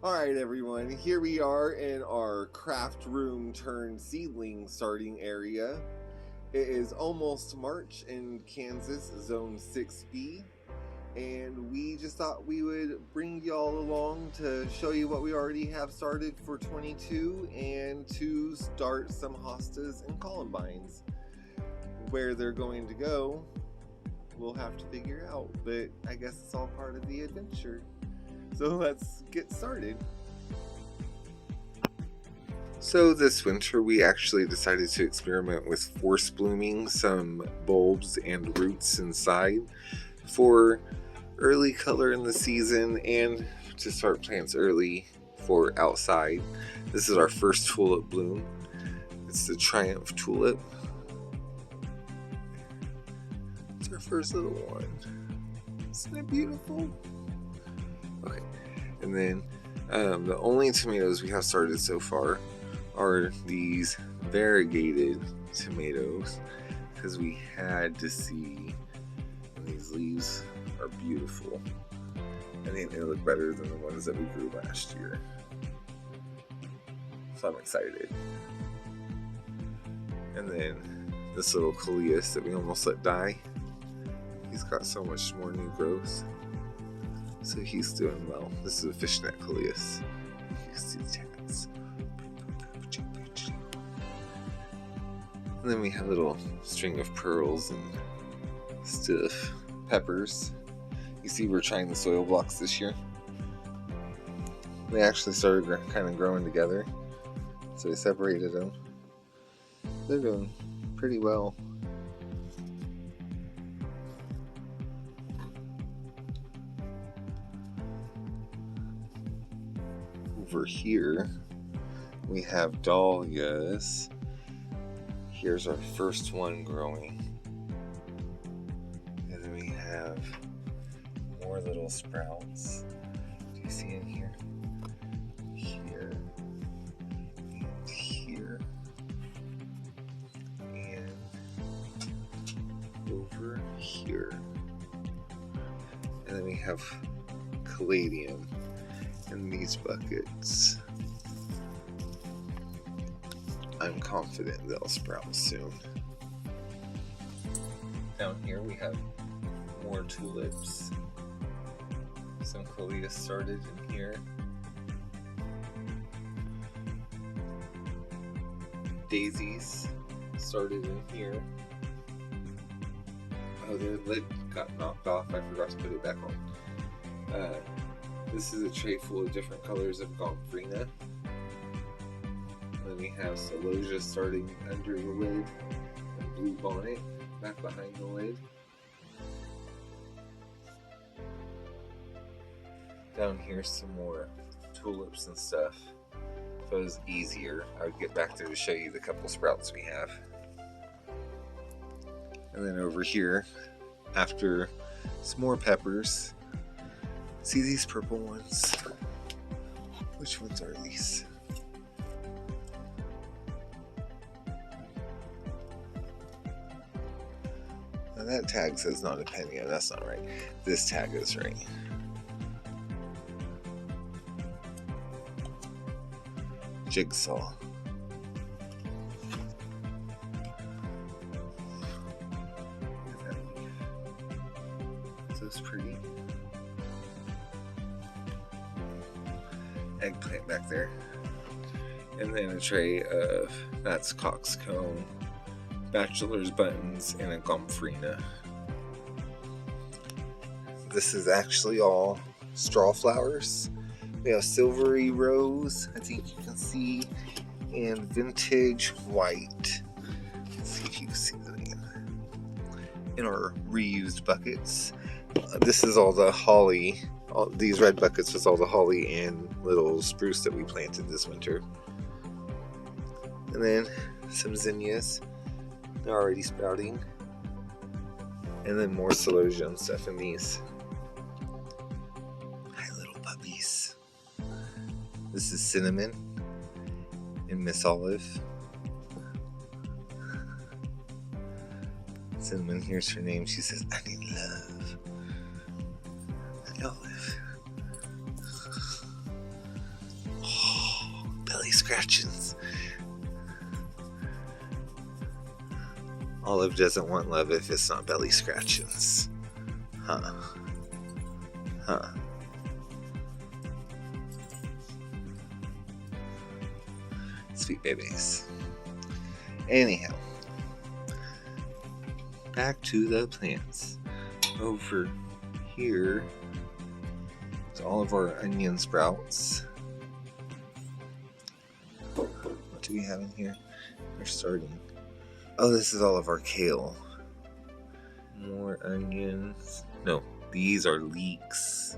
Alright everyone, here we are in our craft room turned seedling starting area. It is almost March in Kansas, Zone 6B, and we just thought we would bring y'all along to show you what we already have started for 22 and to start some hostas and columbines. Where they're going to go, we'll have to figure out, but I guess it's all part of the adventure. So let's get started. So this winter we actually decided to experiment with force blooming some bulbs and roots inside for early color in the season and to start plants early for outside. This is our first tulip bloom. It's the Triumph tulip. It's our first little one. Isn't it beautiful? Okay, and then the only tomatoes we have started so far are these variegated tomatoes because we had to see, and these leaves are beautiful. I think they look better than the ones that we grew last year, so I'm excited. And then this little Coleus that we almost let die, he's got so much more new growth, so he's doing well. This is a fishnet Coleus. You can see the tags. And then we have a little string of pearls and stuff. Peppers. You see we're trying the soil blocks this year. They actually started kind of growing together, so we separated them. They're doing pretty well. Over here we have dahlias. Here's our first one growing. And then we have more little sprouts. Do you see in here? Here. And here. And over here. And then we have caladium in these buckets. I'm confident they'll sprout soon. Down here we have more tulips. Some Coleus started in here. Daisies started in here. Oh, their lid got knocked off. I forgot to put it back on. This is a tray full of different colors of gomphrena. Then we have celosia starting under the lid, and blue bonnet back behind the lid. Down here some more tulips and stuff. If it was easier, I would get back there to show you the couple sprouts we have. And then over here, after some more peppers. See these purple ones? Which ones are these? Now that tag says not a penny, and that's not right. This tag is right. Jigsaw. So it's pretty. Eggplant back there. And then a tray of, that's coxcomb, bachelor's buttons, and a gomphrena. This is actually all straw flowers. We have silvery rose, I think you can see, and vintage white. Let's see if you can see the name. In our reused buckets. This is all the holly. These red buckets was all the holly and little spruce that we planted this winter. And then some zinnias. They're already sprouting. And then more celosia and stuff in these. Hi, little puppies. This is Cinnamon and Miss Olive. Cinnamon, here's her name. She says, I need love. Olive. scratchings. Olive doesn't want love if it's not belly scratchings. Huh. Huh. Sweet babies. Anyhow, back to the plants. Over here is all of our onion sprouts. What do we have in here? We're starting. Oh, this is all of our kale. More onions. No, these are leeks.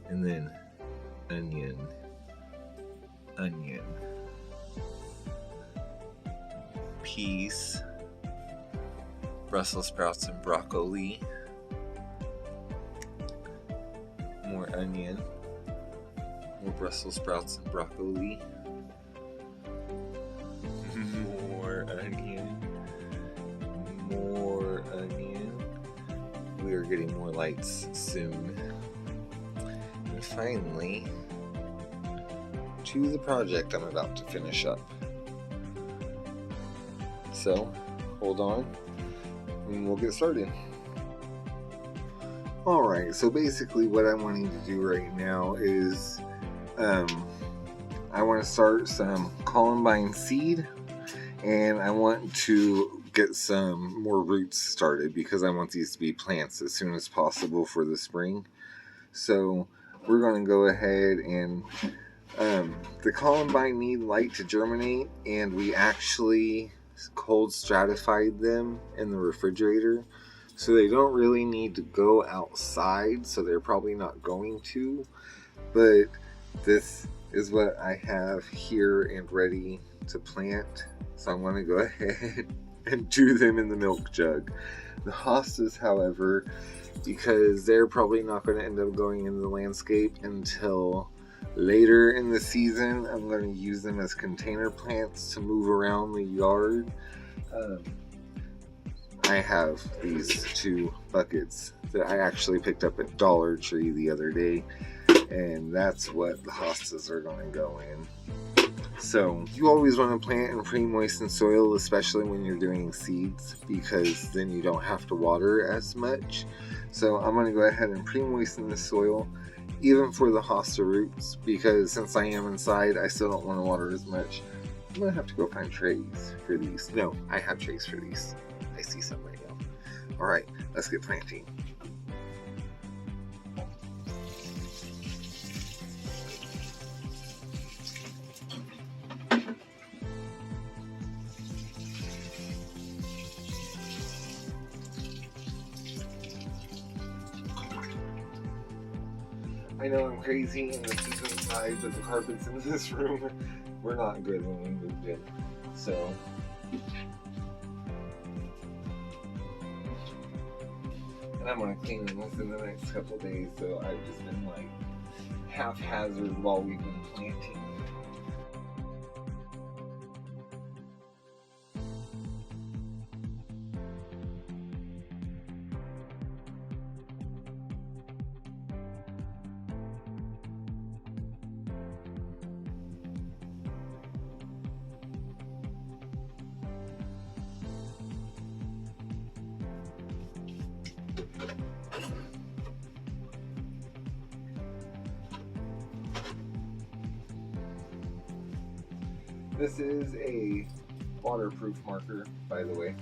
And then onion. Onion. Peas. Brussels sprouts and broccoli. More onion. More Brussels sprouts and broccoli. More onion. More onion. We are getting more lights soon. And finally, to the project I'm about to finish up. So, hold on, and we'll get started. Alright, so basically what I'm wanting to do right now is I want to start some columbine seed, and I want to get some more roots started because I want these to be plants as soon as possible for the spring. So we're going to go ahead and the columbine need light to germinate, and we actually cold stratified them in the refrigerator, so they don't really need to go outside, so they're probably not going to. But this is what I have here and ready to plant, so I'm going to go ahead and do them in the milk jug. The hostas, however, because they're probably not going to end up going in the landscape until later in the season, I'm going to use them as container plants to move around the yard. I have these 2 buckets that I actually picked up at Dollar Tree the other day, and that's what the hostas are going to go in. So you always want to plant in pretty moistened soil, especially when you're doing seeds, because then you don't have to water as much. So I'm going to go ahead and pre-moisten the soil, even for the hosta roots, because since I am inside, I still don't want to water as much. I'm going to have to go find trays for these. No, I have trays for these. I see some right now. Alright, let's get planting. I know I'm crazy and this is inside, but the carpets in this room were not good when we moved in. So and I'm gonna clean them within the next couple days, so I've just been like haphazard while we've been planting. This is a waterproof marker, by the way.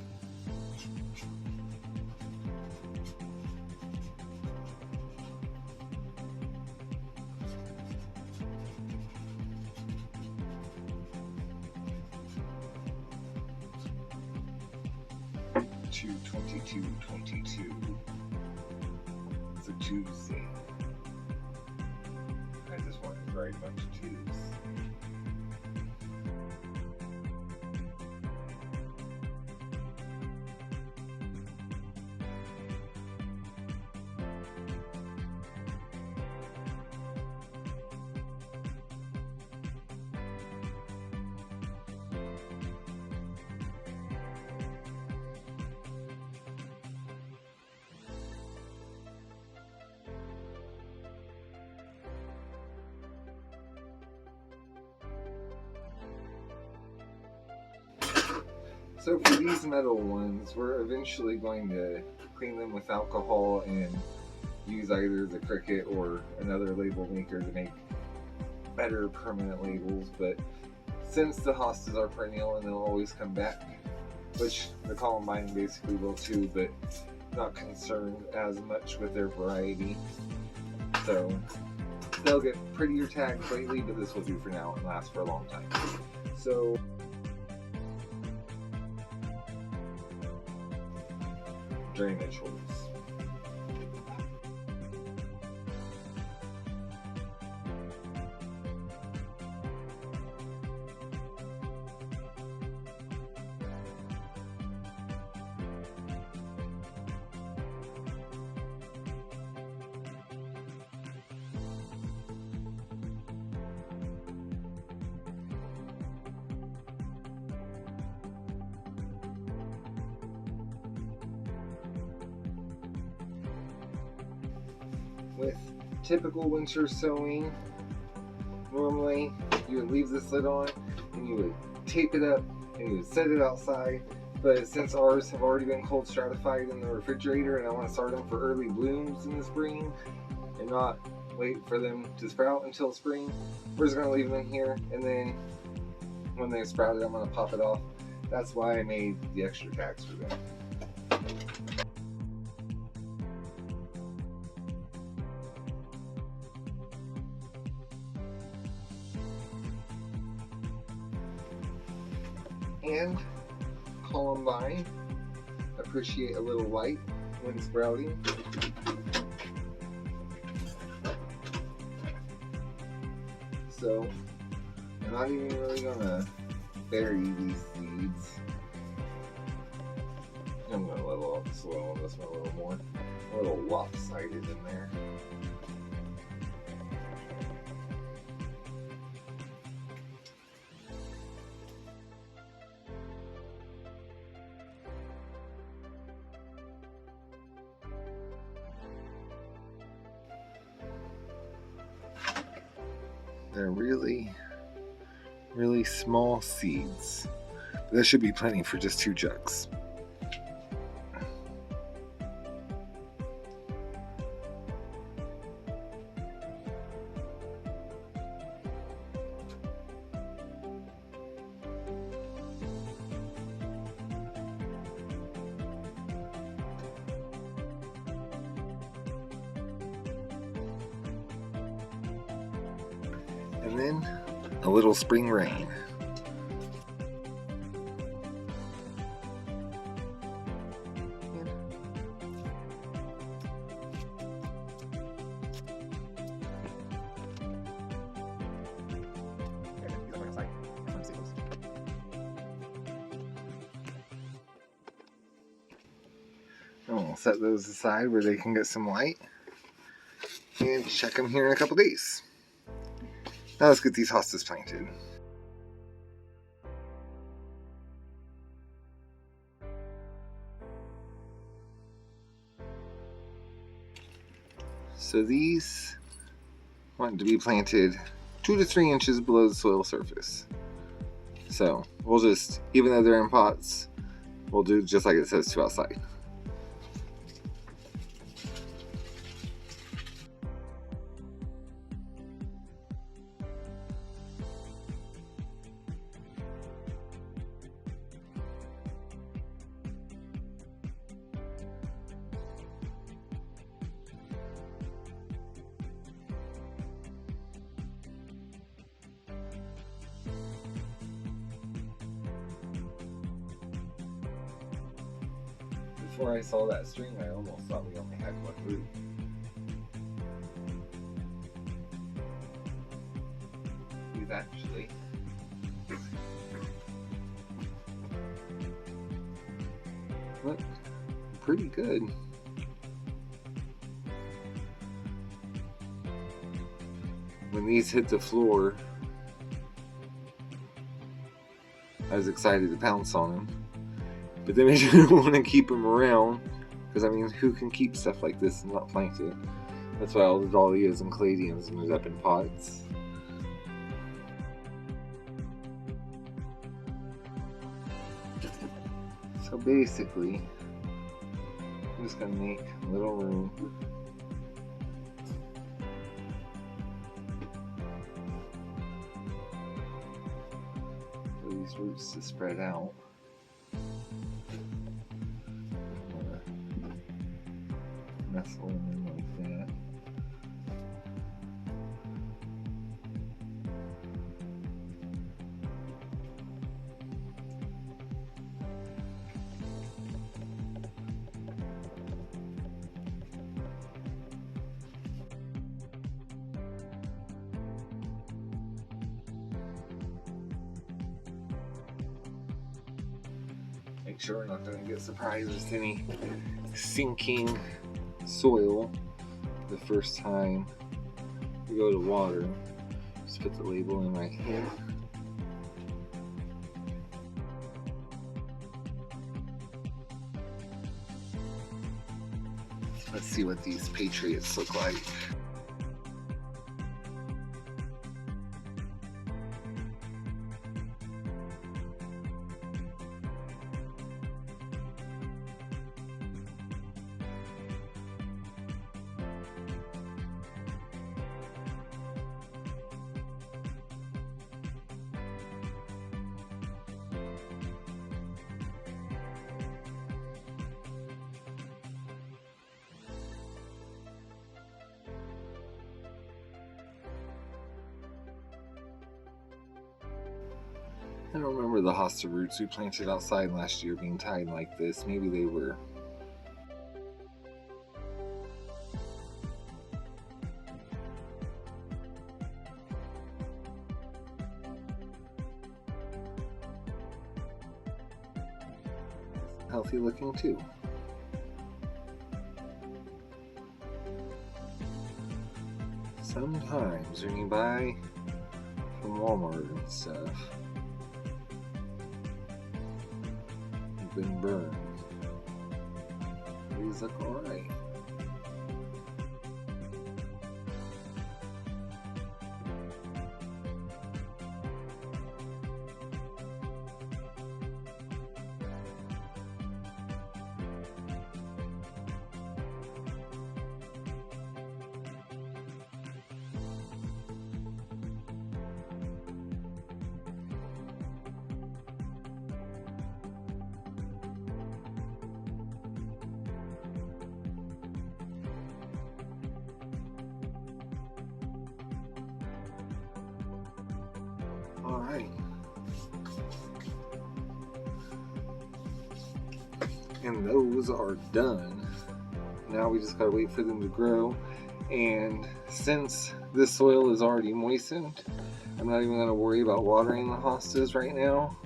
To 2222. It's a Tuesday. I just want to write a bunch of twos. So for these metal ones, we're eventually going to clean them with alcohol and use either the Cricut or another label maker to make better permanent labels. But since the hostas are perennial and they'll always come back, which the Columbine basically will too, but not concerned as much with their variety. So they'll get prettier tags lately, but this will do for now and last for a long time. So drainage holes. With typical winter sewing, normally you would leave this lid on and you would tape it up and you would set it outside. But since ours have already been cold stratified in the refrigerator and I want to start them for early blooms in the spring and not wait for them to sprout until spring, we're just going to leave them in here, and then when they sprouted I'm going to pop it off. That's why I made the extra tags for them. And Columbine appreciate a little light when sprouting. So I'm not even really gonna bury these seeds. I'm gonna level out the soil on this one a little lopsided in there. They're really, really small seeds. But there should be plenty for just 2 jugs. And then a little spring rain. And we'll set those aside where they can get some light and check them here in a couple days. Now let's get these hostas planted. So these want to be planted 2 to 3 inches below the soil surface. So we'll just, even though they're in pots, we'll do just like it says to outside. Before I saw that string, I almost thought we only had 1 root. These actually look pretty good. When these hit the floor, I was excited to pounce on them. But then I didn't want to keep them around, because I mean, who can keep stuff like this and not plant it? That's why all the dahlias and caladiums ended up in pots. So basically, I'm just gonna make a little room. For these roots to spread out. Nestle them in like that. Make sure we're not going to get surprised with any sinking soil the first time we go to water. Just put the label in right here. Let's see what these Patriots look like. I don't remember the hosta roots we planted outside last year being tied like this. Maybe they were. Healthy looking too. Sometimes when you buy from Walmart and stuff, you've been burned. These look alright. Alright. And those are done. Now we just gotta wait for them to grow. And since this soil is already moistened, I'm not even gonna worry about watering the hostas right now.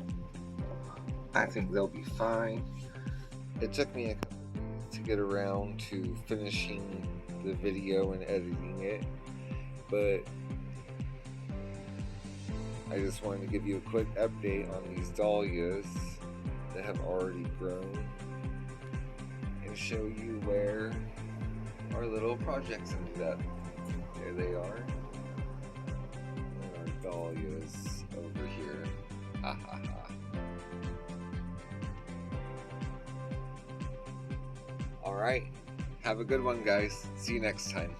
I think they'll be fine. It took me a couple days to get around to finishing the video and editing it, but I just wanted to give you a quick update on these dahlias that have already grown and show you where our little projects ended up. There they are. And our dahlias over here. Ha ha ha. Alright, have a good one guys. See you next time.